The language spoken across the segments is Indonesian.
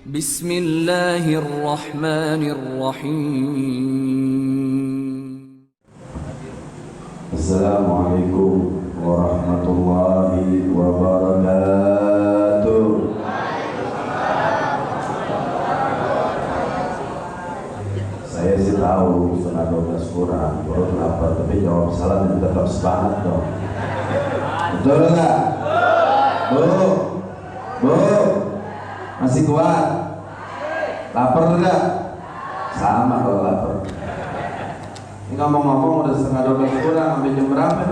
Bismillahirrahmanirrahim. Assalamualaikum warahmatullahi wabarakatuh. Saya sih tahu setengah 12 kurang, baru lapar, tapi jawab salam yang tetap semangat dong. Betul nggak? Bu, masih kuat? Lapar nggak? Sama kalau lapar. Ini ngomong-ngomong udah setengah 12 kurang, sampai jam berapa?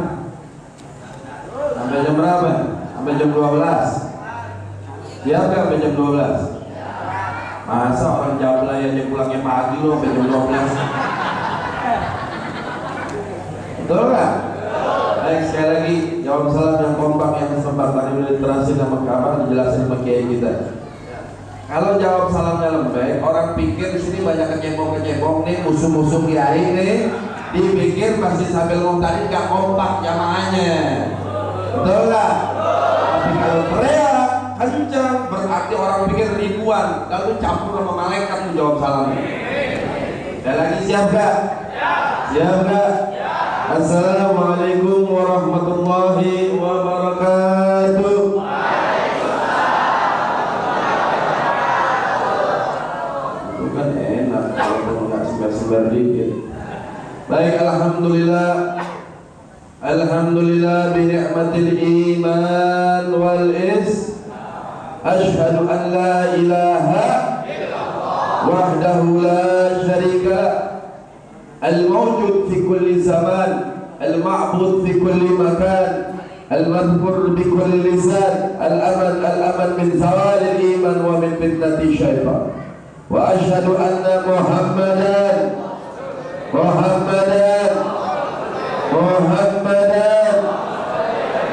Sampai jam berapa? Sampai jam 12. Siap nggak sampai jam 12? Masa orang Jablay aja pulangnya pagi loh sampai jam 12? Betul nggak? Baik, sekali lagi jawab salam yang kompak yang sempat tadi udah diterasi sama kabar dijelasin sama kiai kita. Kalau jawab salamnya lembek, orang pikir di sini banyak kecebong nih, musuh-musuh kiai nih, dipikir pasti sambil ngomong tadi nggak kompak jamaahnya. Betul nggak? Tapi kalau teriak kencang berarti orang pikir ribuan, lalu campur sama malaikat tuh jawab salamnya. Dan lagi siap nggak? Siap nggak? Assalamualaikum warahmatullahi wabarakatuh. Itu kan enak kalau nggak sebar-sebar dikit. Baik, alhamdulillah bi ni'matil iman wal asyhadu an la ilaha illallah wahdahu la syarika al-mawjud fi kulli zaman al-ma'bud fi kulli makan al-madhkur bi kulli lisan al-aman min zawal al-iman wa min fitnati syaitan wa asyhadu anna muhammadan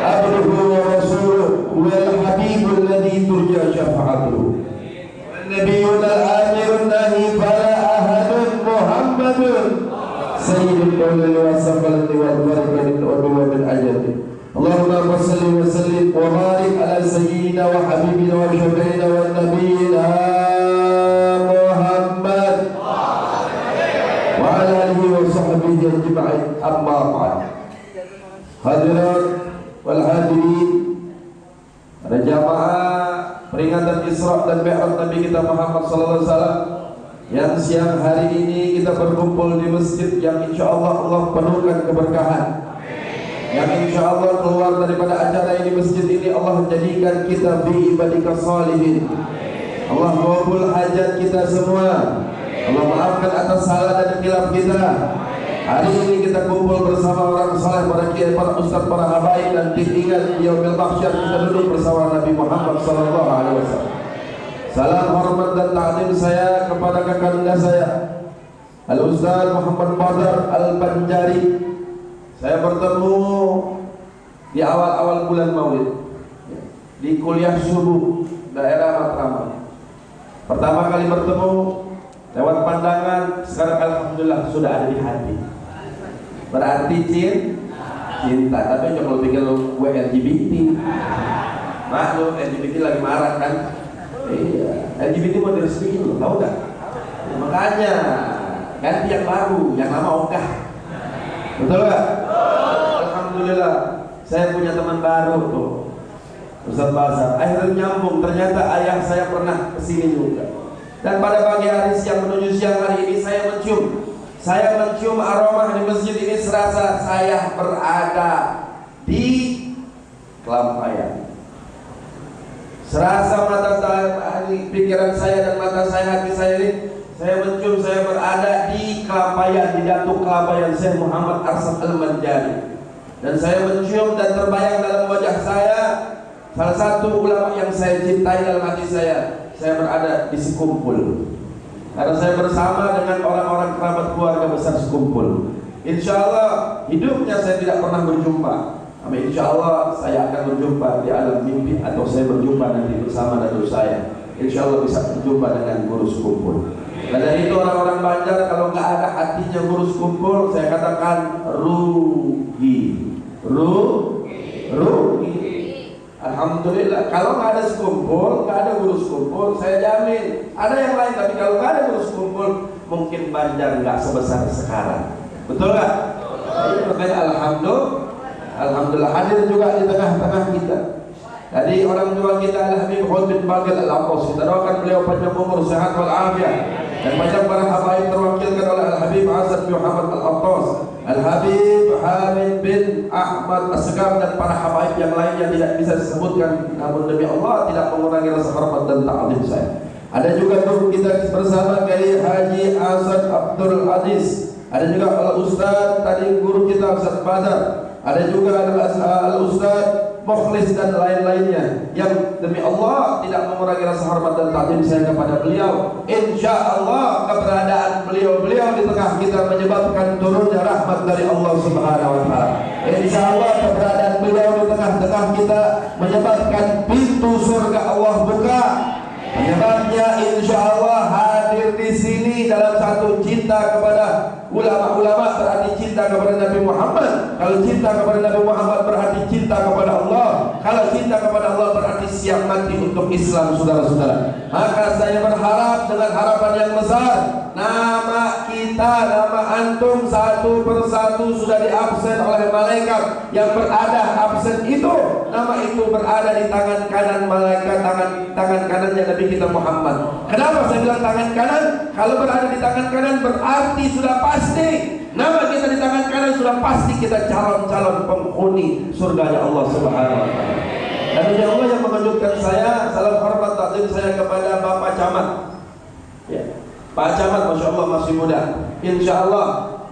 abduhu wa rasuluh wal habibul ladzi turja syafa'atuhu wan nabiyyul amirun nahi fala ahadun muhammadun sayyidul qawli wa saqalati wal barakati wa bil ajali. Allahumma salli wa sallim wa barik ala sayyidina wa habibina wa syafi'ina wa nabiyyina Muhammad wa ala alihi wa sahbihi ajma'in. Amma ba'd. Hadirat wal hadirin, ada jamaah peringatan Isra dan Mi'raj Nabi kita Muhammad sallallahu alaihi wasallam yang siang hari ini kita berkumpul di masjid yang insyaallah Allah penuhkan keberkahan, yang insyaallah keluar daripada acara ini masjid ini Allah jadikan kita bi ibadika salihin. Allah kabul hajat kita semua, Allah maafkan atas salah dan khilaf kita. Hari ini kita kumpul bersama orang saleh, para kiai, para ustaz, para habaib, dan diingat di yaumil mahsyar kita duduk bersama Nabi Muhammad sallallahu alaihi wasallam. Salam hormat dan takdim saya kepada kakanda saya Al-Ustaz Muhammad Badar Al-Banjari. Saya bertemu di awal-awal bulan Maulid di kuliah subuh daerah Matraman. Pertama kali bertemu lewat pandangan, sekarang alhamdulillah sudah ada di hati. Berarti cinta. Tapi coba pikir gue LGBT. Maklum LGBT lagi marah kan. Iya, LGBT mau diresmiin lo, tau gak? Makanya ganti yang baru, yang lama ogah. Betul gak? Alhamdulillah saya punya teman baru tuh, Ustaz Basar. Akhirnya nyambung, ternyata ayah saya pernah kesini juga. Dan pada pagi hari siang menuju siang hari ini saya mencium aroma di masjid ini, serasa saya berada di kelampian. Serasa mata saya, pikiran saya dan mata saya, hati saya ini, saya mencium saya berada di kelampian, di Datuk Kelampian Syekh Muhammad Arsad Al-Manjari. Dan saya mencium dan terbayang dalam wajah saya salah satu ulama yang saya cintai dalam hati saya berada di Sekumpul. Karena saya bersama dengan orang-orang kerabat keluarga besar Sekumpul. Insya Allah hidupnya saya tidak pernah berjumpa. Amin. Insya Allah saya akan berjumpa di alam mimpi, atau saya berjumpa nanti bersama datuk saya. Insya Allah bisa berjumpa dengan guru Sekumpul. Dan dari itu orang-orang Banjar kalau nggak ada hatinya guru Sekumpul, saya katakan rugi. Alhamdulillah, kalau nggak ada sekumpul, nggak ada guru sekumpul, saya jamin ada yang lain. Tapi kalau nggak ada guru sekumpul, mungkin Banjar nggak sebesar sekarang. Betul nggak? Makanya alhamdulillah hadir juga di tengah-tengah kita. Jadi orang tua kita Al-Habib Khud bin Bagil Al-Abbas, kita doakan beliau panjang umur, sehat walafiat, dan banyak para habaib terwakilkan oleh Al-Habib Hasan bin Muhammad Al-Abbas, Al-Habib Hamid bin Ahmad Asgaf, dan para habaib yang lain yang tidak bisa disebutkan, namun demi Allah tidak mengurangi rasa hormat dan ta'zim saya. Ada juga tuh kita bersama Kiai Haji Hasan Abdul Aziz, ada juga Al-Ustaz tadi guru kita Ustaz Badar, ada juga Al-Ustaz Mukhlis dan lain-lainnya yang demi Allah tidak mengurangi rasa hormat dan ta'zim saya kepada beliau. Insya Allah keberadaan beliau-beliau di tengah kita menyebabkan turunnya rahmat dari Allah Subhanahu wa Ta'ala. Insya Allah keberadaan beliau di tengah-tengah kita menyebabkan pintu surga Allah buka. Penyebabnya insya Allah hadir di sini dalam satu cinta kepada ulama-ulama berarti cinta kepada Nabi Muhammad. Kalau cinta kepada Nabi Muhammad berarti cinta kepada Allah. Kalau cinta kepada Allah berarti siap mati untuk Islam, saudara-saudara. Maka saya berharap dengan harapan yang besar, nama kita, nama antum satu persatu sudah diabsen oleh malaikat. Yang berada absen itu, nama itu berada di tangan kanan malaikat, tangan kanannya Nabi kita Muhammad. Kenapa saya bilang tangan kanan? Kalau berada di tangan kanan berarti sudah pasti nama kita di tangan kanan, sudah pasti kita calon-calon penghuni surganya Allah Subhanahu wa Ta'ala. Dan ini Allah yang mengejutkan saya. Salam hormat takzim saya kepada Bapak Camat, ya, Pak Camat, Masya Allah masih muda. Insya Allah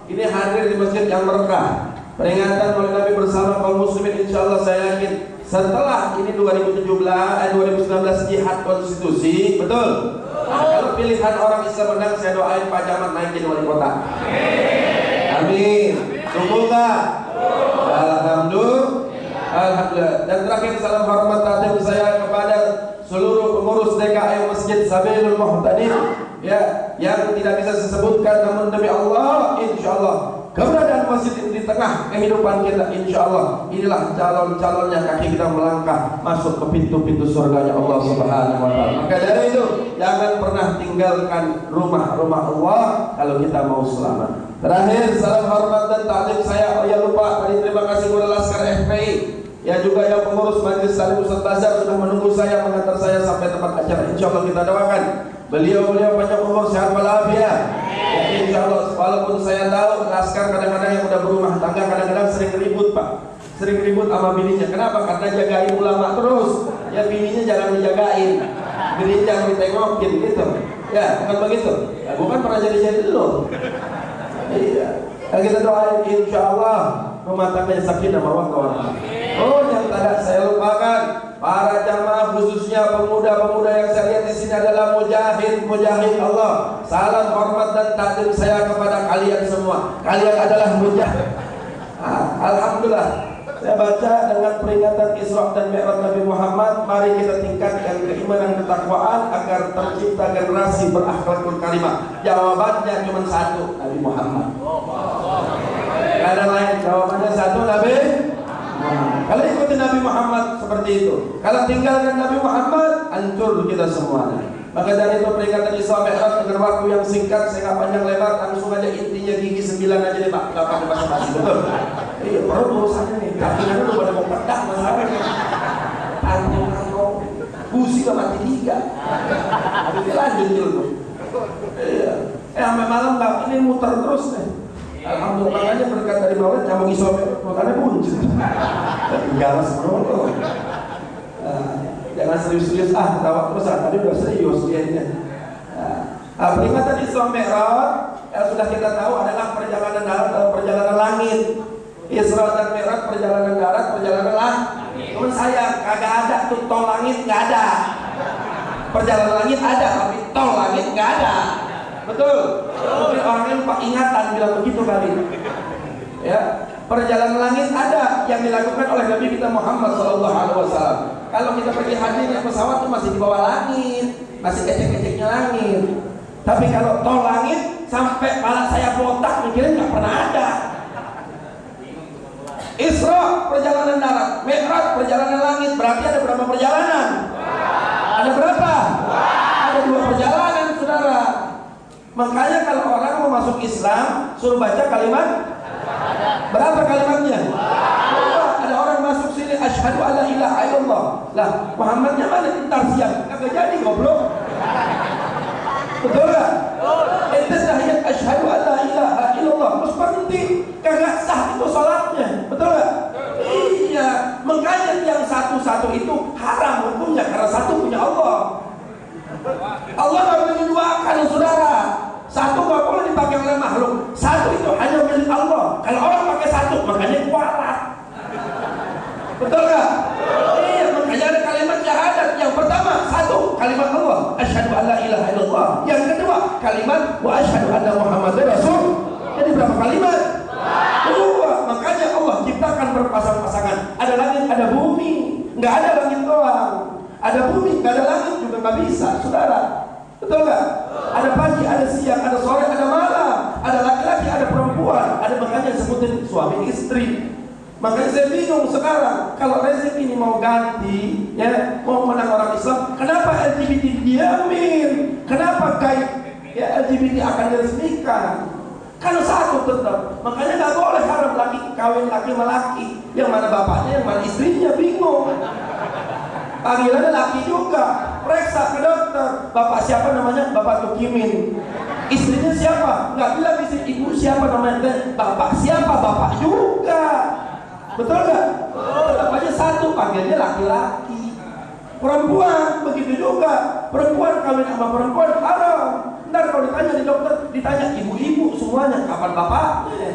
ini hadir di masjid yang berkah, peringatan oleh Nabi bersama kaum muslimin. Insya Allah saya yakin setelah ini 2019 jihad konstitusi, betul? Nah, kalau pilihan orang Islam menang, saya doain Pak Camat naik jadi wali kota. Amin. Tunggu nggak? Alhamdulillah. Dan terakhir salam hormat takzim saya kepada seluruh pengurus DKM Masjid Sabilul Muhtadin, ya, yang tidak bisa disebutkan, namun demi Allah, insya Allah keberadaan masjid ini di tengah kehidupan kita, insya Allah inilah calon-calonnya kaki kita melangkah masuk ke pintu-pintu surganya Allah Subhanahu wa Ta'ala. Maka dari itu jangan pernah tinggalkan rumah-rumah Allah kalau kita mau selamat. Terakhir salam hormat dan takzim saya, ya lupa tadi, terima kasih kepada Laskar FPI, ya juga yang pengurus Majelis Salim Ustaz Bazar sudah menunggu saya, mengantar saya sampai tempat acara. Insya Allah kita doakan beliau panjang umur, sehat walafiat. Ya, insya Allah, walaupun saya tahu Laskar kadang-kadang yang udah berumah tangga kadang-kadang sering ribut, Pak, sering ribut sama bininya. Kenapa? Karena jagain ulama terus, ya bininya jangan dijagain, bininya jangan ditengokin gitu. Ya, bukan begitu. Ya, bukan pernah jadi lo. Iya. Nah, kita doain insya Allah rumah tangganya sakinah mawaddah. Oh, yang tidak saya lupakan, para jamaah khususnya pemuda-pemuda yang saya lihat di sini adalah mujahid Allah. Salam hormat dan takzim saya kepada kalian semua. Kalian adalah mujahid. Alhamdulillah. Saya baca dengan peringatan Isra dan Mi'raj Nabi Muhammad, mari kita tingkatkan keimanan dan ketakwaan agar tercipta generasi berakhlakul karimah. Jawabannya cuma satu, Nabi Muhammad. Gak ada lain, jawabannya satu, Nabi Muhammad. Kalau ikuti Nabi Muhammad seperti itu, kalau tinggalkan Nabi Muhammad, hancur kita semuanya. Maka dari itu peringatan Isra Mi'raj dengan waktu yang singkat, saya nggak panjang lebar, langsung aja intinya gigi 9 aja deh Pak, nggak pakai basa-basi, betul? Iya, perut urusannya nih, kakinya dulu pada mau pedak masalahnya. Tanggung-tanggung, busi gak mati 3. Ini lanjut dulu. Iya, sampai malam nggak, ini muter terus nih. Alhamdulillah, makanya berkat dari Maulid nyambung Isra Mi'raj, makanya muncul. Galas bro. Jangan serius-serius, ketawa terus, tadi udah serius dianya. Peringatan Isra Mi'raj yang sudah kita tahu adalah perjalanan darat dan perjalanan langit. Isra dan Mi'raj perjalanan darat, perjalanan langit. Cuman saya kagak ada tuh tol langit, nggak ada. Perjalanan langit ada, tapi tol langit nggak ada. Betul? Mungkin orangnya lupa ingatan bilang begitu kali. Ya, perjalanan langit ada yang dilakukan oleh Nabi kita Muhammad SAW. Kalau kita pergi haji naik pesawat itu masih di bawah langit, masih kecek-keceknya langit. Tapi kalau tol langit sampai kepala saya botak, mikirnya nggak pernah ada. Isra perjalanan darat, Mi'raj perjalanan langit. Berarti ada berapa perjalanan? Ada berapa? Ada 2 perjalanan, saudara. Makanya kalau orang mau masuk Islam, suruh baca kalimat. Berapa kalimatnya? Ada orang masuk sini, asyhadu alla ilaha illallah. Lah, Muhammadnya mana? Ntar siang. Kagak jadi, goblok. Betul gak? Ente tahiyat asyhadu alla ilaha illallah, terus berhenti, kagak sah itu salatnya. Betul gak? Iya, makanya yang satu-satu itu haram hukumnya karena satu punya Allah. Allah gak boleh diduakan, saudara. Satu gak boleh dipakai oleh makhluk. Satu itu hanya milik Allah. Kalau orang pakai satu, makanya kualat. Betul gak? Iya, makanya ada kalimat syahadat. Yang pertama, satu, kalimat Allah, asyhadu alla ilaha illallah. Yang kedua, kalimat wa asyhadu anna Muhammadar Rasul. Jadi berapa kalimat? 2. Makanya Allah ciptakan berpasang-pasangan. Ada langit, ada bumi. Nggak ada langit doang. Ada bumi, nggak ada langit juga nggak bisa, saudara. Betul nggak? Ada pagi, ada siang, ada sore, ada malam. Ada laki-laki, ada perempuan. Ada makanya disebutin suami istri. Makanya saya bingung sekarang kalau rezim ini mau ganti, ya, mau menang orang Islam, kenapa LGBT diamin? Kenapa LGBT akan diresmikan? Karena satu tetap. Makanya nggak boleh haram laki kawin laki sama laki. Yang mana bapaknya, yang mana istrinya, bingung. Panggilannya laki juga. Periksa ke dokter. Bapak siapa namanya? Bapak Tukimin. Istrinya siapa? Nggak bilang istri. Ibu siapa namanya? Bapak siapa? Bapak juga. Betul nggak? Tetap aja satu, panggilnya laki-laki. Perempuan begitu juga. Perempuan kawin sama perempuan haram. Ntar kalau ditanya di dokter, ditanya ibu-ibu semuanya, kapan bapaknya?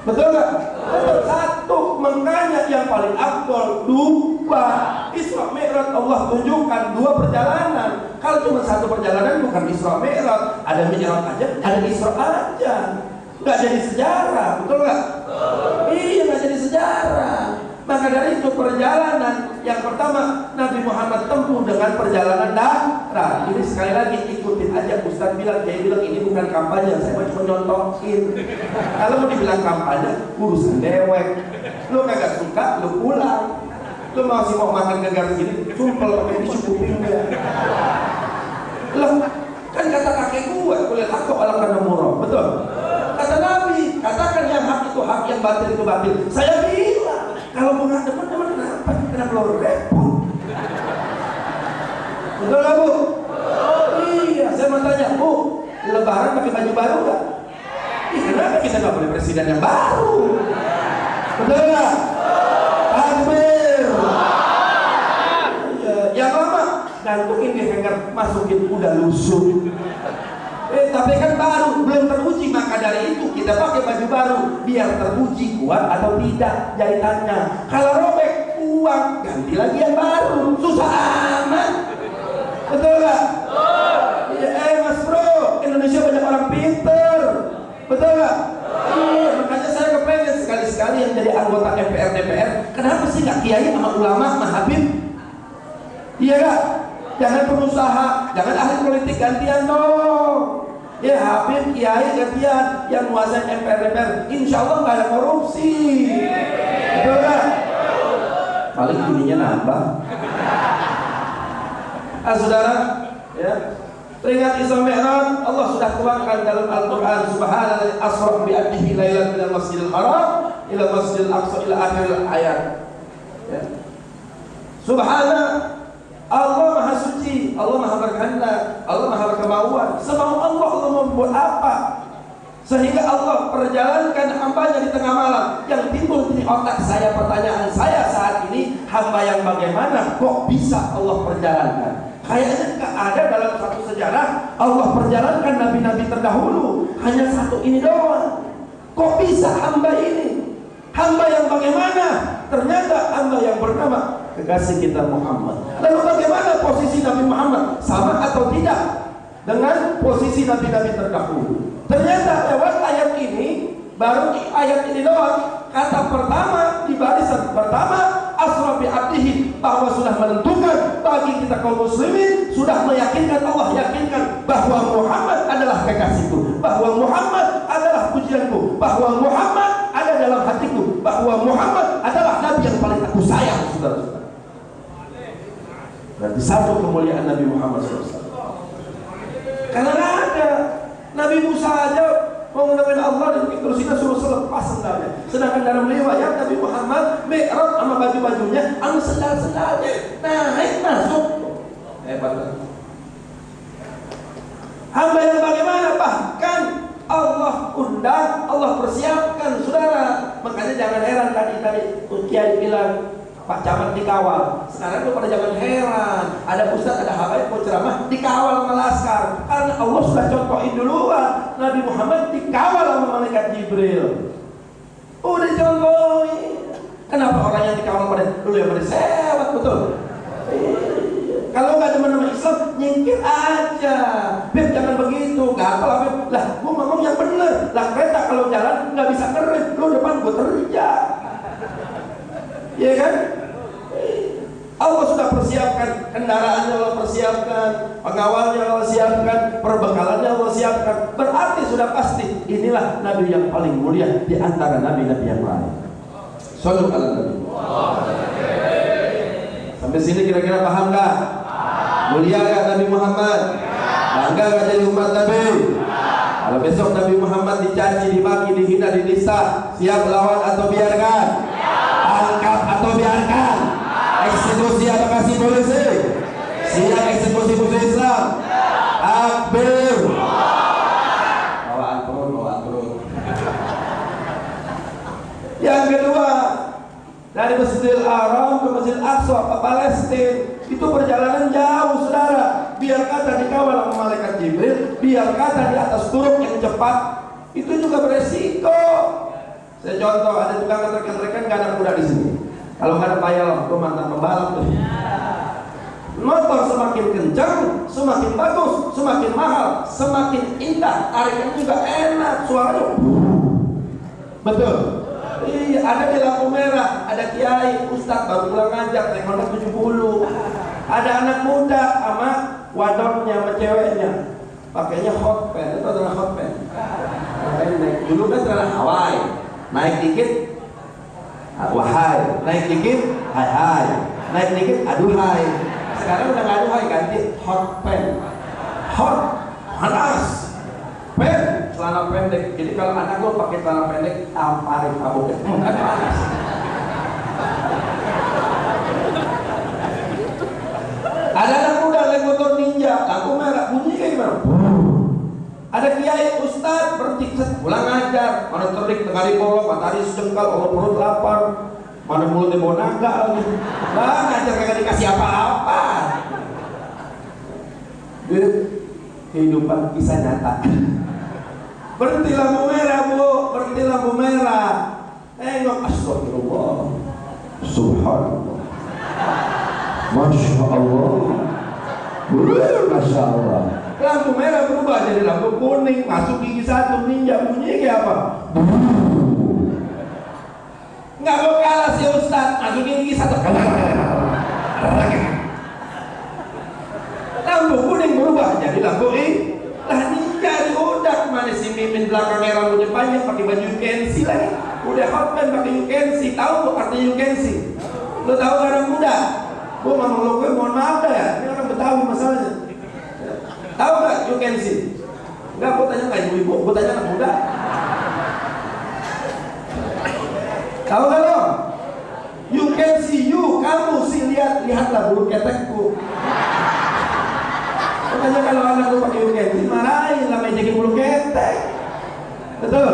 Betul nggak? Tetap satu. Makanya yang paling afdol 2. Isra Mi'raj Allah tunjukkan 2 perjalanan. Kalau cuma 1 perjalanan bukan Isra Mi'raj. Ada Mi'raj aja, ada Isra aja. Nggak jadi sejarah, betul nggak? Iya, nggak jadi sejarah. Maka dari itu perjalanan yang pertama Nabi Muhammad tempuh dengan perjalanan darat. Ini sekali lagi ikutin aja. Ustaz bilang, dia bilang ini bukan kampanye, saya cuma nyontohin. Kalau mau dibilang kampanye, urusan dewek. Lu kagak suka, lu pulang. Lu masih mau makan gegar sini, sumpel pakai tisu kuping dia. Loh, kan kata kakek gue, kulit aku ala karena murah, betul? Kata Nabi, katakan yang hak itu hak, yang batil itu batil. Saya bilang, kalau mau nggak teman-teman kenapa lo repot? Betul nggak, Bu? Iya, saya mau tanya, Bu, Lebaran pakai baju baru nggak? Kenapa kita nggak boleh presiden yang baru? Betul nggak? Takbir. Yang lama gantungin di hanger, masukin udah lusuh. Tapi kan baru, belum teruji. Maka dari itu kita pakai baju baru biar teruji kuat atau tidak jahitannya. Kalau robek, uang ganti lagi yang baru. Susah amat. Betul gak? Mas bro, Indonesia banyak orang pinter. Betul gak? Makanya saya kepengen sekali-sekali yang jadi anggota MPR DPR. Kenapa sih gak kiai sama ulama sama habib? Iya gak? Jangan pengusaha, jangan ahli politik gantian dong. Ya habib, kiai gantian yang menguasai MPR DPR. Insya Allah nggak ada korupsi. Betul gak? Paling ininya nambah. Saudara, ya. Teringat Isra Mi'raj, Allah sudah tuangkan dalam Al-Quran, Subhanallah asra bi abdihi lailan minal masjidil haram ila masjidil aqsa ila akhir ayat. Ya. Subhanallah, Allah Maha Suci, Allah Maha Berkehendak, Allah Maha Berkemauan. Semau Allah, Allah membuat apa? Sehingga Allah perjalankan hambanya di tengah malam. Yang timbul di otak saya, pertanyaan saya saat ini, hamba yang bagaimana kok bisa Allah perjalankan? Kayaknya nggak ada dalam satu sejarah Allah perjalankan nabi-nabi terdahulu. Hanya satu ini doang. Kok bisa hamba ini? Hamba yang bagaimana? Ternyata hamba yang bernama kekasih kita Muhammad. Lalu bagaimana posisi Nabi Muhammad? Sama atau tidak dengan posisi nabi-nabi terdahulu? Ternyata lewat ayat ini, baru di ayat ini doang, kata pertama di barisan pertama, asra bi abdihi, bahwa sudah menentukan bagi kita kaum muslimin, sudah meyakinkan, Allah yakinkan bahwa Muhammad adalah kekasihku, bahwa Muhammad adalah pujianku, bahwa Muhammad ada dalam hatiku. bahwa Muhammad adalah Nabi yang paling aku sayang, saudara-saudara. Berarti satu kemuliaan Nabi Muhammad SAW. Karena nggak ada Nabi Musa aja mau menemukan Allah dan terus kita suruh selepas sendalnya. Sedangkan dalam riwayat Nabi Muhammad mi'raj sama baju-bajunya, sama sendal-sendalnya naik masuk. Hebat. Hamba yang bagaimana? Bahkan Allah undang, Allah persiapkan, saudara. Makanya jangan heran tadi Kiai bilang Pak Camat dikawal. Sekarang itu pada jangan heran, ada ustaz, ada habaib mau ceramah dikawal sama laskar. Karena Allah sudah contohin duluan. Nabi Muhammad dikawal sama malaikat Jibril. Udah dicontohin. Kenapa orang yang dikawal pada dulu yang pada sewat, betul? Kalau nggak teman-teman Islam, nyingkir aja. Beb jangan begitu, gampang Beb. Lah, gua ngomong yang bener. Lah kereta kalau jalan nggak bisa keren, lu depan gua teriak. Iya kan? Allah sudah persiapkan, kendaraannya Allah persiapkan, pengawalnya Allah siapkan, perbekalannya Allah siapkan. Berarti sudah pasti inilah Nabi yang paling mulia di antara nabi-nabi yang lain. Shallallahu alaihi wasallam. Sampai sini kira-kira paham gak? Mulia gak Nabi Muhammad? Bangga gak jadi umat Nabi? Kalau besok Nabi Muhammad dicaci, dimaki, dihina, dinista, siap lawan atau biarkan? Angkat atau biarkan? Eksekusi atau kasih polisi? Siap eksekusi musuh Islam? Takbir. Bawaan turun. Yang kedua, dari Masjidil Haram ke Masjidil Aqsa ke Palestina itu perjalanan jauh, saudara. Biar kata dikawal sama malaikat Jibril, biar kata di atas turuk yang cepat, itu juga beresiko. Saya contoh, ada tukang ketrek-ketrekan gak ada kuda di sini. Kalau nggak ada payah, itu mantan pembalap tuh. Motor semakin kencang, semakin bagus, semakin mahal, semakin indah, tarikannya juga enak, suaranya. Betul. Iya, ada di lampu merah, ada kiai, ustaz baru pulang ngajar, naik motor 70. Ada anak muda sama wadonnya, sama ceweknya, pakainya hot pants. Itu adalah hot pants. Dulu kan terlalu Hawaii, naik dikit, wahai, naik dikit, hai, naik dikit, aduhai. Sekarang udah nggak aduhai, ganti hot pants, hot, panas. Pen, celana pendek. Jadi kalau anak lo pakai celana pendek, tamparin kabuknya. Panas. Ada anak muda naik motor ninja, lampu merah, bunyi kayak gimana? Ada kiai ustaz berhenti, pulang ngajar, mana terik tengah di bolong, matahari sejengkal, kalau perut lapar, mana mulutnya mau naga lagi. Lah ngajar kagak dikasih apa-apa. Kehidupan kisah nyata. Berhenti lampu merah, Bu, berhenti lampu merah. Tengok, astagfirullah, subhanallah, masya Allah, masya Allah. Lampu merah berubah jadi lampu kuning, masuk gigi satu, ninja, bunyinya kayak apa? Nggak mau kalah si ustaz, masuk gigi satu. Lampu kuning berubah jadi lampu lah ninja diudak. Mana si mimin belakangnya rambutnya panjang pakai baju UKNC lagi, udah hotman pakai UKNC. Tahu kok artinya UKNC? Lo tahu gak anak muda? Bu ngomong lo gue mohon maaf dah ya, ini orang Betawi masalahnya. Tahu gak UKNC? Enggak, gue tanya nggak ibu-ibu, gue tanya anak muda. Tahu gak lo? UKNC, kamu sih lihatlah bulu ketekku. Makanya kalau anak lu pakai UKNC marahin, namanya jadi bulu ketek. Betul?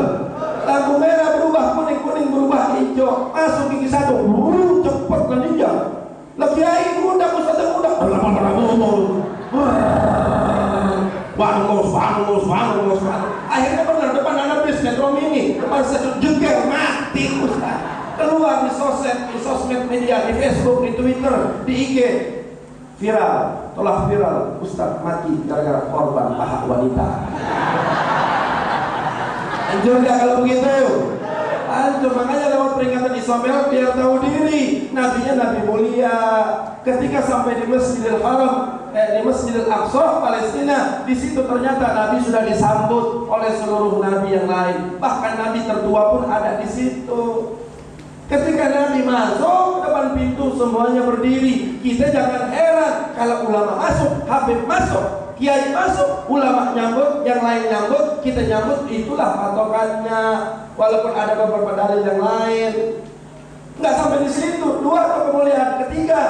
Lampu merah berubah kuning berubah hijau, masuk gigi satu, cepet kan ninja. Lebih air muda, ustaz muda. Bangus. Akhirnya benar depan anak bis Metro Mini, depan satu jeger mati ustaz. Keluar di sosmed media, di Facebook, di Twitter, di IG. Telah viral, ustaz mati gara-gara korban paha wanita. Anjur gak kalau begitu? Anjur, makanya lewat peringatan Islamel biar tahu diri. Nabinya Nabi mulia. Ketika sampai di Masjidil Haram, di Masjidil Aqsa, Palestina, di situ ternyata Nabi sudah disambut oleh seluruh Nabi yang lain. Bahkan Nabi tertua pun ada di situ. Ketika Nabi masuk depan pintu semuanya berdiri. Kita jangan heran kalau ulama masuk, habib masuk, kiai masuk, ulama nyambut, yang lain nyambut, kita nyambut. Itulah patokannya. Walaupun ada beberapa dalil yang lain. Nggak sampai di situ. Dua atau kemuliaan ketiga.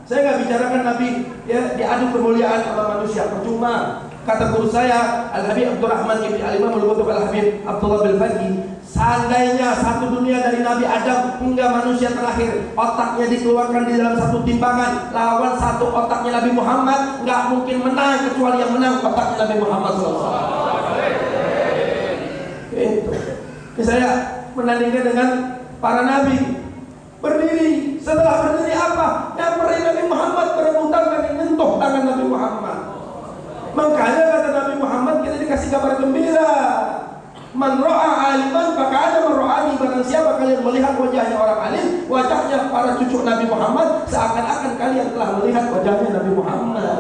Saya nggak bicarakan Nabi ya diadu kemuliaan sama manusia, percuma. Kata guru saya Al-Habib Abdurrahman Ibn Al-Imam Al-Qutub Al-Habib Abdullah Bil-Faqih, seandainya satu dunia dari Nabi Adam hingga manusia terakhir otaknya dikeluarkan di dalam satu timbangan lawan satu otaknya Nabi Muhammad, nggak mungkin menang kecuali yang menang otaknya Nabi Muhammad SAW. Itu. Saya menandingkan dengan para nabi berdiri. Setelah berdiri apa? Yang meraih Nabi Muhammad berebutan dan menyentuh tangan Nabi Muhammad. Makanya kata Nabi Muhammad kita dikasih kabar gembira. Man ro'a aliman maka ada mero'ani. Barang siapa kalian melihat wajahnya orang alim, wajahnya para cucu Nabi Muhammad, seakan-akan kalian telah melihat wajahnya Nabi Muhammad.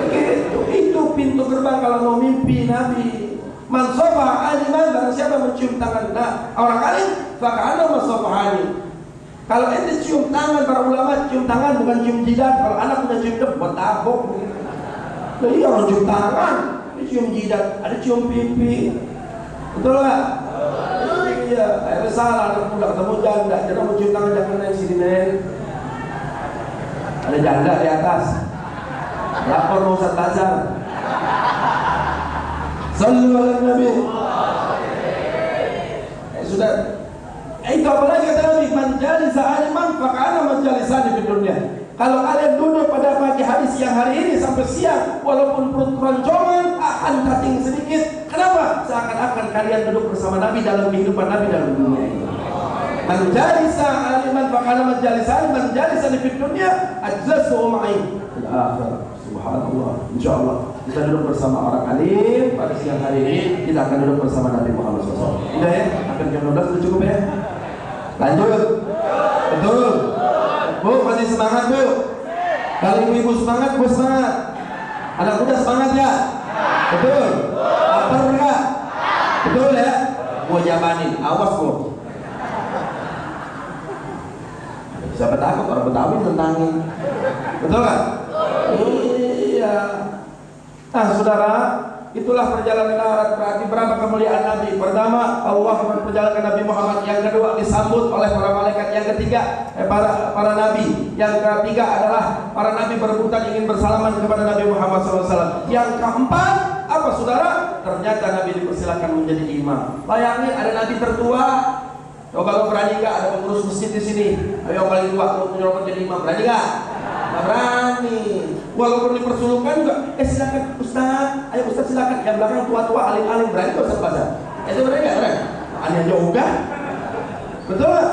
Begitu. Itu pintu gerbang kalau mau mimpi Nabi. Man sofa aliman, barang siapa mencium tangan orang alim, maka ada masofahani. Kalau ente cium tangan, para ulama cium tangan bukan cium jidat. Kalau anak punya cium buat tabok. Nah, iya orang cium tangan, ini cium jidat, ada cium pipi, betul nggak? Iya, akhirnya salah, anak muda ketemu janda, janda mau cium tangan jangan naik sini nen. Ada janda di atas, lapor mau Ustaz Tazar. Sallu ala Nabi. Sudah. Itu apalagi kata Nabi, man jalisa aliman faqala man jalisani di dunia. Kalau kalian duduk pada pagi hari siang hari ini sampai siang, walaupun perut keroncongan, akan cacing sedikit. Kenapa? Seakan-akan kalian duduk bersama Nabi dalam kehidupan Nabi dalam dunia ini. Man jalisa aliman faqala man jalisani man jalisani di dunia ajlasu ma'i fil akhirah. Subhanallah. Insyaallah kita duduk bersama orang alim pada siang hari ini, kita akan duduk bersama Nabi Muhammad SAW. Udah ya? Akan jam 12 sudah cukup ya? Lanjut. Betul. Bu, masih semangat bu? Kalau ibu-ibu semangat, bu semangat. Anak muda semangat ya? Betul. Lapar enggak? Betul ya? Gua jabanin, awas bu. Siapa takut orang Betawi tentangin. Betul kan? Iya. Nah saudara, itulah perjalanan darat. Berarti berapa kemuliaan Nabi? Pertama, Allah memperjalankan Nabi Muhammad. Yang kedua, disambut oleh para malaikat. Yang ketiga, para nabi. Yang ketiga adalah para nabi berebutan ingin bersalaman kepada Nabi Muhammad SAW. Yang keempat, apa saudara? Ternyata Nabi dipersilakan menjadi imam. Bayangin ada nabi tertua. Coba lo berani nggak? Ada pengurus masjid di sini. Ayo yang paling tua mau menyerahkan jadi imam. Berani nggak? Nggak berani. Walaupun dipersulukkan juga, silakan Ustaz, ayo Ustaz silakan. Yang belakang tua-tua, alim-alim, berani kok Ustaz baca. Itu berani nggak? Berani? Aneh juga. Betul nggak?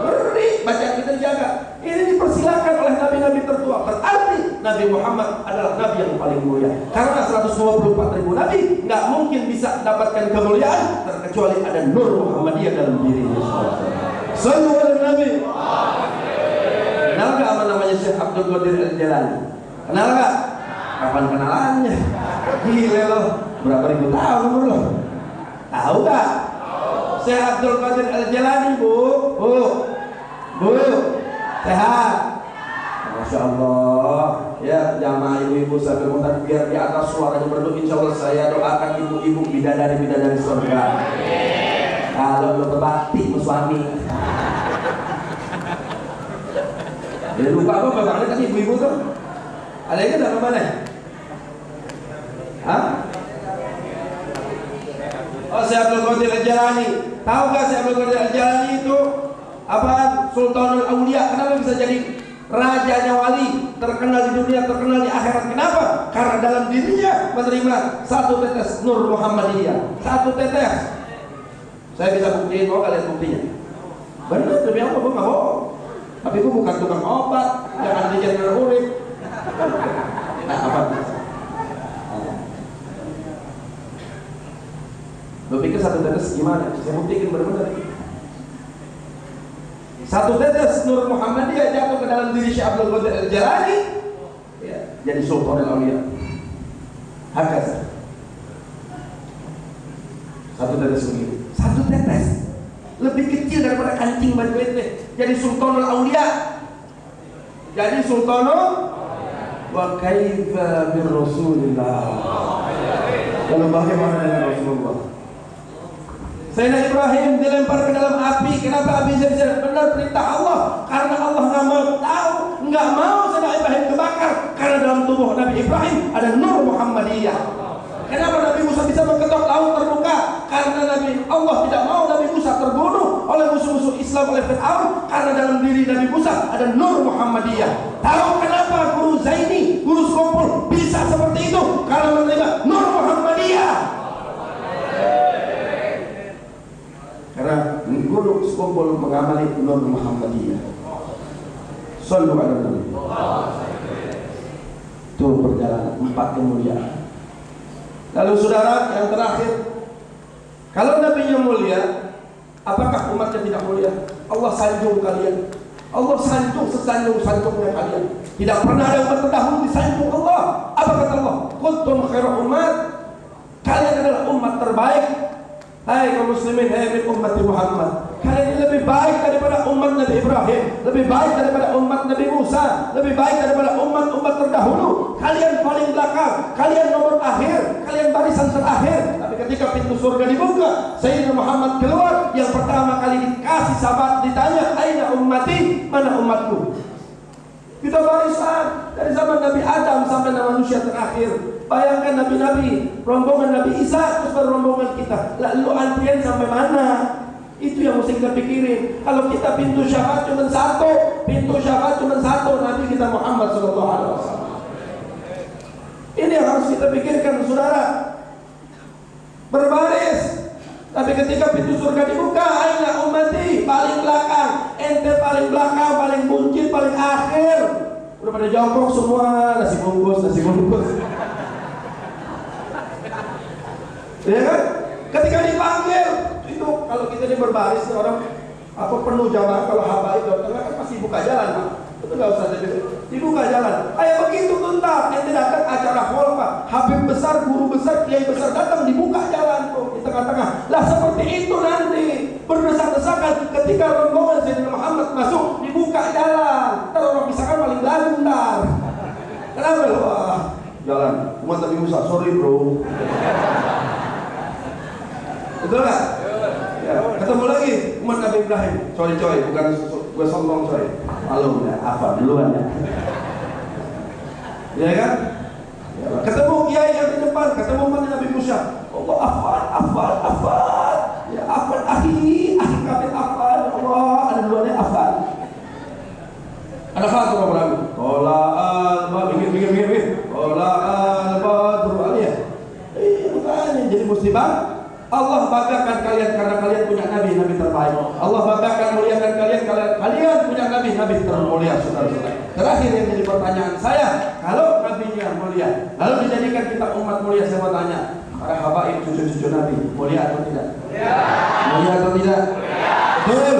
Beri bacaan kita jaga. Ini dipersilakan oleh nabi-nabi tertua. Berarti Nabi Muhammad adalah nabi yang paling mulia. Karena 124.000 nabi nggak mungkin bisa mendapatkan kemuliaan terkecuali ada nur Muhammadiyah dalam dirinya. Sallu ala Nabi. Kenal nggak apa namanya Syekh Abdul Qadir Al-Jalani? Kenal nggak? Kapan kenalannya? Gila loh, berapa ribu tahun umur loh? Tahu nggak? Syekh Abdul Qadir Al-Jalani bu, sehat? Masya Allah. Ya jamaah ibu-ibu sambil muntah biar di atas suaranya merdu. Insya Allah saya doakan ibu-ibu bidadari surga. Kalau belum berbakti sama suami. Jadi lupa apa bagaimana tadi ibu-ibu tuh? Ada ini dalam mana? Hah? Oh, Syekh Abdul Qadir Al-Jalani. Tahu gak Syekh Abdul Qadir Al-Jalani itu apa? Sultanul Aulia. Kenapa bisa jadi rajanya wali, terkenal di dunia, terkenal di akhirat? Kenapa? Karena dalam dirinya menerima satu tetes nur Muhammadiyah. Satu tetes. Saya bisa buktiin, mau kalian buktinya? Benar, demi apa? Gue gak bohong. Tapi gue bukan tukang obat, jangan dijadikan urip. Nah, apa? Lo pikir satu tetes gimana? Saya buktikan benar-benar. Satu tetes nur Muhammadiyah jatuh ke dalam diri Syekh Abdul Qadir Al-Jalani, ya, jadi sultan al-auliya. Hakaza. Satu tetes begini. Satu tetes. lebih kecil daripada kancing baju ente. Jadi sultanul aulia. Jadi sultanul wa kaifa bir Rasulillah. Lalu bagaimana dengan Rasulullah? Sayyidina Ibrahim dilempar ke dalam api. Kenapa api bisa? Benar perintah Allah. Karena Allah nggak mau tahu, nggak mau Sayyidina Ibrahim kebakar. Karena dalam tubuh Nabi Ibrahim ada nur Muhammadiyah. Kenapa Nabi Musa bisa mengetok laut terbuka? Karena Allah tidak mau Nabi Musa terbunuh oleh musuh-musuh Islam, oleh Fir'aun. Karena dalam diri Nabi Musa ada nur Muhammadiyah. Tahu kenapa guru Zaini, guru Skompul bisa seperti itu? Karena menerima nur Muhammadiyah. Karena guru Skompul mengamali nur Muhammadiyah. Sallu ala Nabi. Itu perjalanan 4 kemuliaan. Lalu saudara yang terakhir, kalau Nabi yang mulia, apakah umatnya tidak mulia? Allah sanjung kalian. Allah sanjung sesanjung-sanjungnya kalian. Tidak pernah ada umat terdahulu disanjung Allah. Apa kata Allah? Kuntum khairu umat. Kalian adalah umat terbaik. Hai kaum muslimin, hai min ummati Muhammad. Kalian ini lebih baik daripada umat Nabi Ibrahim, lebih baik daripada umat Nabi Musa, lebih baik daripada umat-umat terdahulu. Kalian paling belakang, kalian nomor akhir, kalian barisan terakhir. Tapi ketika pintu surga dibuka, Sayyidina Muhammad keluar, yang pertama kali dikasih sahabat ditanya, aina ummati, mana umatku? Kita barisan dari zaman Nabi Adam sampai manusia terakhir. Bayangkan nabi-nabi, rombongan Nabi Isa, terus baru rombongan kita. Lalu antrian sampai mana? Itu yang mesti kita pikirin. Kalau kita pintu syafaat cuma satu, Nabi kita Muhammad SAW. Ini yang harus kita pikirkan, saudara. Berbaris. Tapi ketika pintu surga dibuka, aina ummati, paling belakang. Ente paling belakang, paling buncit, paling akhir. Udah pada jongkok semua, nasi bungkus. Ya kan? Ketika dipanggil, itu kalau kita ini berbaris orang apa penuh jamaah, kalau habaib datang kan pasti buka jalan, Pak. Itu enggak usah dibuka jalan. Kayak begitu tuntas, ente datang acara hall, Pak. Habib besar, guru besar, kiai besar datang dibuka jalan tuh di tengah-tengah. Lah seperti itu nanti berdesak-desakan ketika rombongan Sayyidina Muhammad masuk dibuka jalan. Ntar orang misalkan paling belakang ntar. Kenapa? Wah, jalan. Umat Nabi Musa, sorry bro. Betul nggak? Ya, ketemu lagi umat Nabi Ibrahim. Sorry coy, bukan gue sombong coy. Malu ya, apa duluan ya? Ya kan? Ya, ketemu kiai yang di depan, ketemu umat Nabi Musa. Allah afan. Ya afan akhi kafir afan. Allah ada duanya afan. Ada satu orang. Qala minggir. Qala al-badru aliyah. Makanya jadi muslimah. Allah banggakan kalian karena kalian punya nabi terbaik. Allah banggakan muliakan kalian punya nabi termulia, saudara-saudara. Terakhir yang jadi pertanyaan saya, kalau nabinya mulia, lalu dijadikan kita umat mulia, saya mau tanya, para habaib cucu-cucu nabi mulia atau tidak? Mulia atau tidak? Betul.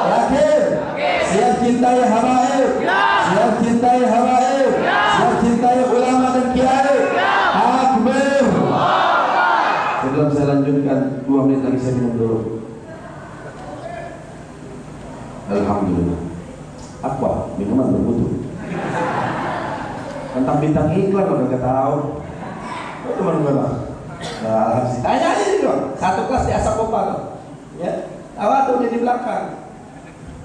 Yakin? Siap cintai habaib? Siap cintai habaib? Siap cintai ulama dan kiai? Akbar. Sebelum saya lanjutkan 2 menit lagi saya minum dulu. Alhamdulillah. Apa? Minuman bermutu. Tentang bintang iklan udah gak tahu. Itu teman gue lah. Nah, tanya aja nih dong. Satu kelas di Asap Kopal. Ya, awal tuh di belakang.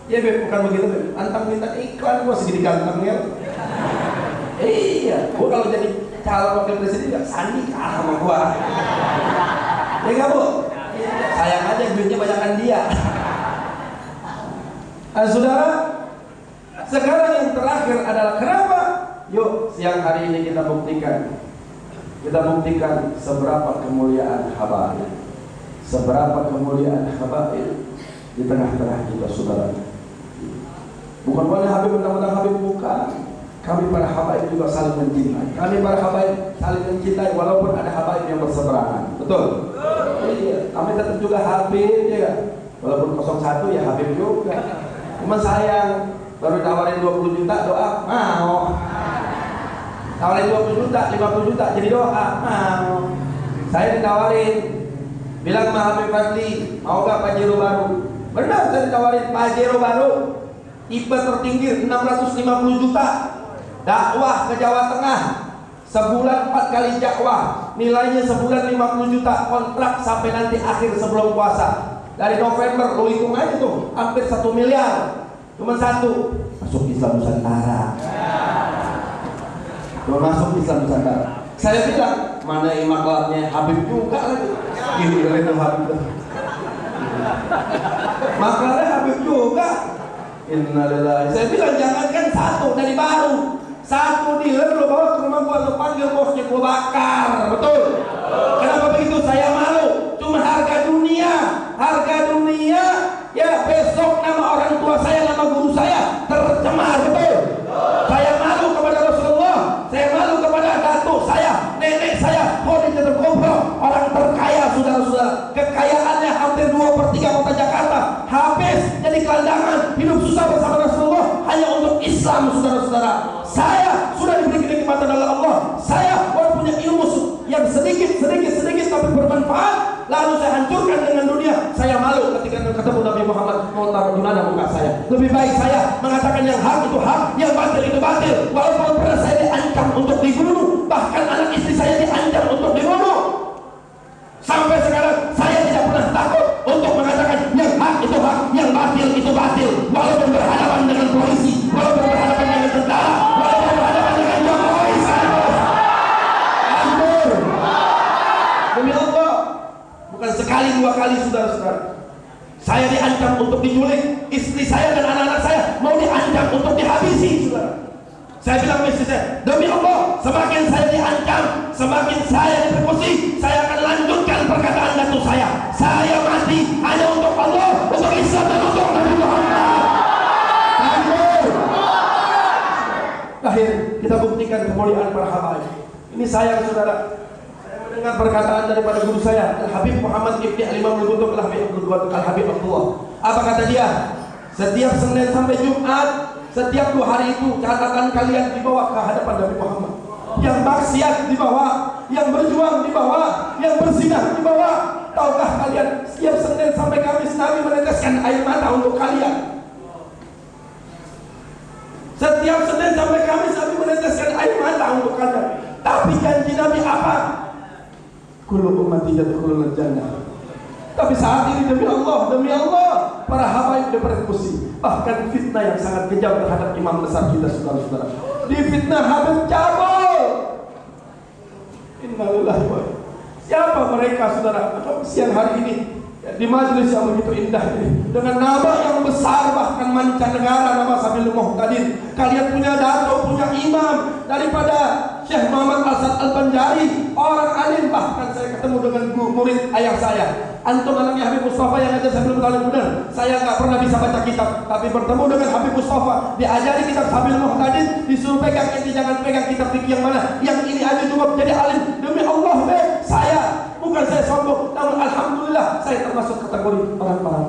Ya beb, bukan begitu beb. Antang bintang iklan gua segini gantengnya. Iya, gua kalau jadi calon wakil presiden gak Sandi kalah sama gua. Ya nggak bu? Sayang aja duitnya banyakan dia. Saudara, sekarang yang terakhir adalah kenapa? Yuk siang hari ini kita buktikan seberapa kemuliaan habaib, di tengah-tengah kita, saudara. Bukan boleh Habib mentang-mentang Habib, bukan. Kami para habaib juga saling mencintai. Kami para habaib saling mencintai walaupun ada habaib yang berseberangan. Betul? Iya. Kami tetap juga Habib, ya. Walaupun 01 ya Habib juga. Cuma sayang, baru tawarin 20 juta doa, mau. Tawarin 20 juta, 50 juta jadi doa, mau. Saya ditawarin Bilang sama Habib Fadli, mau gak Pajero baru? Benar, saya ditawarin Pajero baru. IP tertinggi 650 juta. Dakwah ke Jawa Tengah. Sebulan 4 kali dakwah. Nilainya sebulan 50 juta. Kontrak sampai nanti akhir sebelum puasa. Dari November, lo hitung aja tuh, hampir 1 miliar. Cuma satu, masuk Islam Nusantara. Cuma masuk Islam Nusantara. Saya bilang, mana imaklatnya Habib juga lagi. Gila itu Habib. Maklarnya Habib juga. Innalillahi. Saya bilang jangankan satu dari baru, satu dealer lo bawa ke rumah gua, lo panggil bosnya, gua bakar, betul? Kenapa begitu? Saya malu. Cuma harga dunia ya besok nama orang tua saya, nama guru saya tercemar, betul? Saya malu kepada Rasulullah, saya malu kepada datuk saya, nenek saya, Khadijatul Kubra, orang terkaya, saudara-saudara. Kekayaannya hampir 2/3 kota Jakarta habis jadi gelandangan, hidup susah bersama Rasulullah hanya untuk Islam, saudara-saudara. Saya sudah diberi kenikmatan oleh Allah. Saya walaupun punya ilmu yang sedikit tapi bermanfaat, lalu saya hancurkan dengan dunia. Saya malu ketika ketemu Nabi Muhammad. Mau taruh di mana muka saya? Lebih baik saya mengatakan yang hak itu hak, yang batil itu batil. Walaupun pernah saya diancam untuk dibunuh, bahkan anak istri saya diancam untuk dibunuh. Sampai sekarang saya tidak pernah takut untuk mengatakan yang hak itu hak, yang batil itu batil. Walaupun berhadapan dengan polisi, walaupun berhadapan dengan tentara, walaupun berhadapan dengan Jokowi, saya hancur. Demi Allah, bukan sekali dua kali, saudara-saudara. Saya diancam untuk diculik, istri saya dan anak-anak saya mau diancam untuk dihabisi, saudara. Saya bilang ke istri saya, demi Allah, semakin saya diancam, semakin saya dipersekusi, saya akan lanjutkan perkataan datuk saya. Saya mati hanya untuk Allah, untuk Islam dan untuk Nabi Muhammad. Akhir kita buktikan kemuliaan para habaib. Ini sayang, saudara. Dengar perkataan daripada guru saya, Al-Habib Muhammad Ibn Al-Imam Al-Qutub Al-Habib Abdullah. Apa kata dia? Setiap Senin sampai Jumat, setiap 2 hari itu catatan kalian dibawa ke hadapan Nabi Muhammad. Yang maksiat dibawa, yang berjuang dibawa, yang berzinah dibawa. Tahukah kalian, setiap Senin sampai Kamis Nabi meneteskan air mata untuk kalian. Setiap Senin sampai Kamis Nabi meneteskan air mata untuk kalian. Tapi janji Nabi apa? Kullu ummati yadkhulul jannah. Tapi saat ini demi Allah, para habaib dipersekusi. Bahkan fitnah yang sangat kejam terhadap imam besar kita, saudara-saudara. Di fitnah Habib cabul. Innalillahi wa inna. Siapa mereka, saudara? Siang hari ini di majelis yang begitu indah ini, dengan nama yang besar bahkan mancanegara, nama Sabilul Muhtadin. Kalian punya dato, punya imam daripada Syekh Muhammad Asad Al-Banjari, orang alim. Bahkan saya ketemu dengan murid ayah saya. Antum anaknya Habib Mustafa yang aja saya belum tahu benar. Saya nggak pernah bisa baca kitab, tapi bertemu dengan Habib Mustafa, diajari kitab Sabilul Muhtadin, disuruh pegang ini, jangan pegang kitab fikih yang mana, yang ini aja cukup jadi alim. Demi Allah, saya bukan saya sombong, namun alhamdulillah saya termasuk kategori orang-orang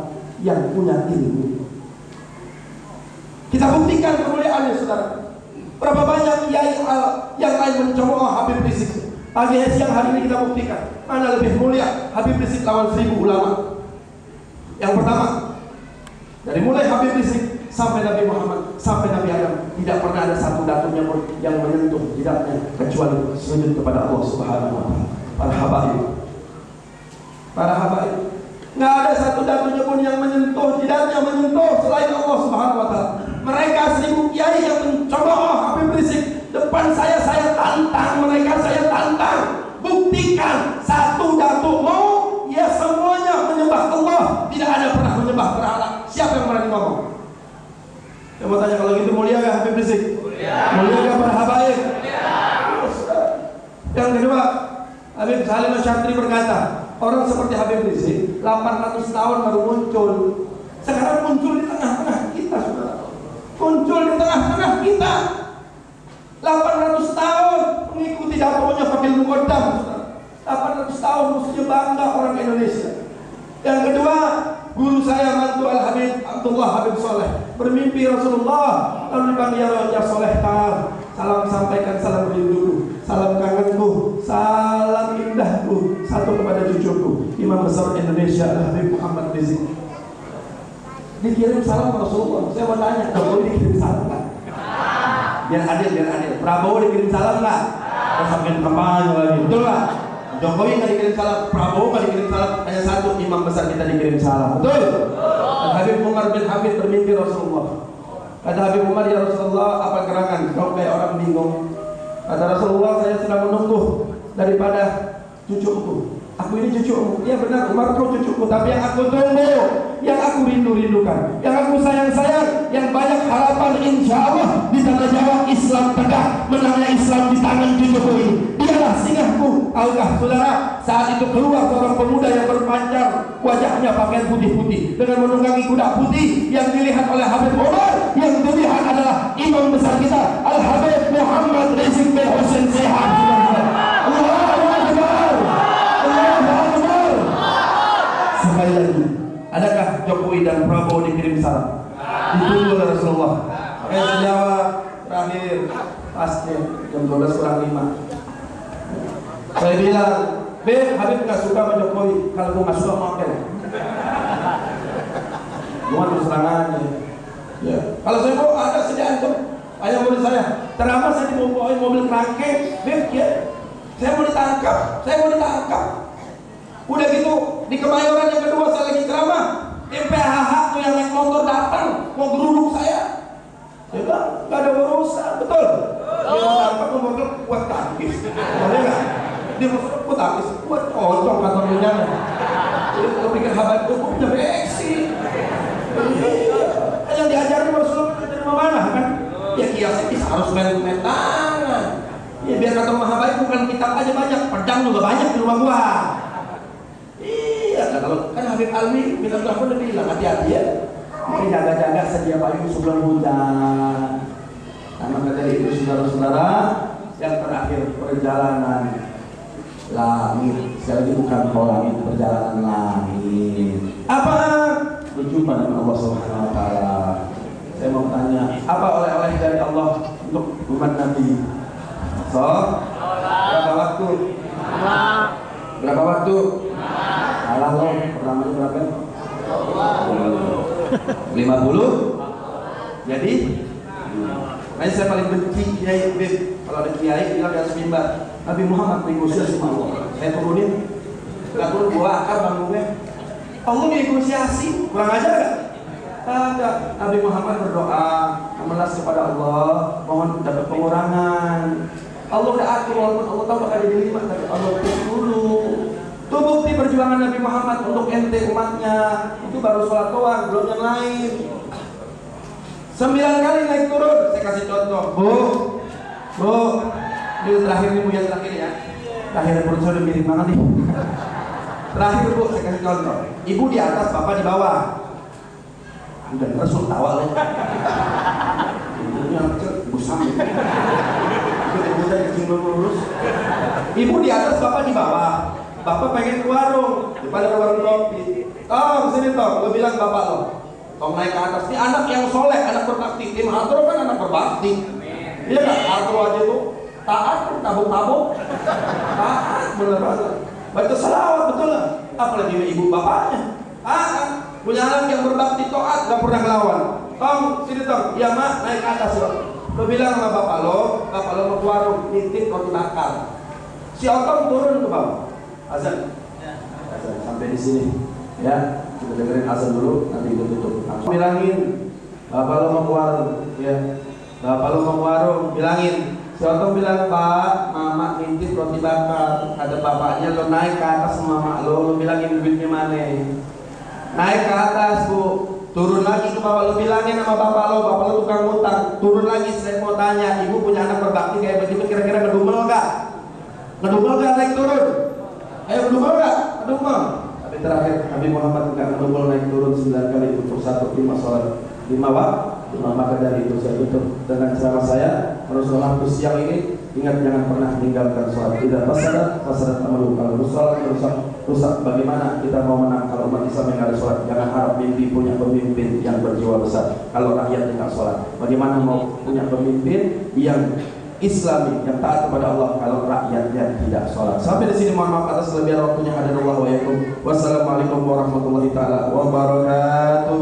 yang punya ilmu. Kita buktikan kemuliaannya, saudara. Berapa banyak yang lain mencoba Habib Rizik. Pagi siang hari ini kita buktikan mana lebih mulia Habib Rizik lawan 1000 ulama. Yang pertama, dari mulai Habib Rizik sampai Nabi Muhammad, sampai Nabi Adam, tidak pernah ada satu datumnya pun yang menyentuh jidatnya kecuali sujud kepada Allah Subhanahu wa taala. Para habaib, nggak ada satu datunya pun yang menyentuh jidatnya, menyentuh selain Allah Subhanahu wa taala. Mereka 1000 kiai yang mencoba Habib Rizik. Depan saya tantang mereka, saya tantang. Buktikan satu datuk mau, ya semuanya menyembah Allah, tidak ada pernah menyembah berhala. Siapa yang berani ngomong? Saya mau tanya, kalau gitu mulia gak Habib Rizik? Mulia gak para habaib? Yang kedua, Habib Salim Asy'ari berkata, orang seperti Habib Rizik 800 tahun baru muncul. Sekarang muncul di tengah-tengah kita, saudara. Muncul di tengah-tengah kita. 800 tahun mengikuti dapurnya Fadil Muqaddam, 800 tahun mestinya bangga orang Indonesia. Yang kedua, guru saya mantu Al-Habib Abdullah Habib Soleh bermimpi Rasulullah, lalu dipanggil ya Soleh tar, salam sampaikan salam rinduku, salam kangenku, salam indahku, satu kepada cucuku Imam besar Indonesia Habib Muhammad Rizik dikirim salam Rasulullah. Saya mau tanya, Jokowi dikirim salam nggak? Biar adil. Prabowo dikirim salam nggak? Sampai kampanye lagi, betul nggak? Jokowi nggak dikirim salam, Prabowo nggak dikirim salam, hanya satu imam besar kita dikirim salam, betul? Dan Habib Umar bin Habib bermimpi Rasulullah. Kata Habib Umar, ya Rasulullah, apa gerangan? Kau kayak orang bingung. Kata Rasulullah, saya sedang menunggu daripada cucuku. Aku ini cucumu. Ya benar, Umar kau cucuku, tapi yang aku tunggu, yang aku rindukan, yang aku sayang, yang banyak harapan insya Allah di tanah Jawa Islam tegak, menangnya Islam di tangan cucuku ini. Dialah singaku. Tahukah saudara, saat itu keluar seorang pemuda yang berpanjang wajahnya pakaian putih-putih dengan menunggangi kuda putih yang dilihat oleh Habib Umar. Yang dilihat adalah imam besar kita Al Habib Muhammad Rizik bin Hussein Sehat. Sekali lagi, adakah Jokowi dan Prabowo dikirim salam? Ditunggu oleh Rasulullah. Makanya saya jawab terakhir pasti jam 12 kurang 5. Saya bilang, Habib nggak suka sama Jokowi. Kalau gue nggak suka maafin. Cuma terus terang aja. Ya. Kalau saya mau ada sediaan tuh, ayah murid saya ceramah, saya dibawain mobil kerangkeng, ya. Saya mau ditangkap. Udah gitu di Kemayoran yang kedua saya lagi ceramah, MPHH tuh yang naik motor datang mau geruduk saya. Saya bilang nggak ada urusan, betul? Dia tangkap mobil kuat takis, boleh nggak? Dia maksudnya kuat takis, kuat kocok kantor minyak. Jadi kalau pikir habat itu punya reaksi. Yang diajarin Rasulullah dari mana kan? Ya kiasnya bisa harus main tangan. Ya biar kata Mahabaik bukan kitab aja banyak, pedang juga banyak di rumah gua. Iya, kalau kan Habib Alwi bilang udah bilang hati-hati ya. Mungkin jaga-jaga sedia payung sebelum hujan. Nah, maka dari itu saudara-saudara, yang terakhir perjalanan langit. Sekali lagi bukan langit, perjalanan langit. Apa? Berjumpa dengan Allah Subhanahu wa taala. Saya mau tanya, apa oleh-oleh dari Allah untuk umat Nabi? Berapa waktu? Berapa waktu? Salah loh, pertamanya berapa? 50. Jadi, makanya saya paling benci kiai. Kalau ada kiai bilang di atas mimbar, Nabi Muhammad negosiasi sama Allah. Saya turunin, nggak turun bawa akar bangunnya. Allah negosiasi, kurang ajar nggak? Tidak. Nabi Muhammad berdoa, memelas kepada Allah, mohon dapat pengurangan. Allah udah atur, walaupun Allah tahu bakal jadi 5, tapi Allah tutup dulu. Itu bukti perjuangan Nabi Muhammad untuk ente umatnya. Itu baru sholat doang, belum yang lain. 9 kali naik turun. Saya kasih contoh, Bu, ini terakhir nih Bu, yang terakhir ya. Terakhir perut saya udah mirip banget nih. Terakhir Bu, saya kasih contoh. Ibu di atas, bapak di bawah. Udah Rasul tawa lah. Ibunya kecil, ibu sambil. Ibu saya kecil lurus. Ibu di atas, bapak di bawah. Bapak pengen ke warung, depan ada warung kopi. Tong, sini Tong, gue bilang bapak lo. Tong naik ke atas, ini anak yang soleh, anak berbakti. Tim Hatro kan anak berbakti. Iya gak? Hatro aja tuh taat, tabung-tabung. Taat, bener banget. Baca salawat, betul lah. Apalagi ibu bapaknya. Punya anak yang berbakti, taat, gak pernah ngelawan. Tong, sini Tong, iya mak, naik ke atas lo. Lo bilang sama bapak lo mau ke warung, nitip roti bakar. Si Otong turun ke bawah. Azan. Azan sampai di sini. Ya, kita dengerin azan dulu, nanti kita tutup. Bilangin, bapak lo mau ke warung, ya. Bapak lo mau ke warung, bilangin. Si Otong bilang, Pak, mama nitip roti bakar. Ada bapaknya, lo naik ke atas sama mama lo bilangin duitnya mana. Naik ke atas, Bu. Turun lagi ke bawah, lo bilangin sama bapak lo tukang utang. Turun lagi, saya mau tanya, ibu punya anak berbakti kayak begitu, kira-kira ngedumel gak? Ngedumel gak naik turun? Ayo ngedumel gak? Ngedumel. Tapi terakhir, Nabi Muhammad gak ngedumel naik turun 9 kali untuk 1 5 sholat 5 waktu. Maka dari itu saya tutup dengan ceramah saya. Rasulullah siang ini, ingat jangan pernah meninggalkan sholat. Tidak fasadat amalu. Kalau sholat rusak, bagaimana kita mau menang kalau umat Islam yang ada sholat? Jangan harap mimpi punya pemimpin yang berjiwa besar kalau rakyat tidak sholat. Bagaimana mau punya pemimpin yang Islami yang taat kepada Allah kalau rakyatnya tidak sholat. Sampai di sini mohon maaf atas kelebihan waktunya. Hadanallahu wa iyyakum. Wassalamualaikum warahmatullahi taala wabarakatuh.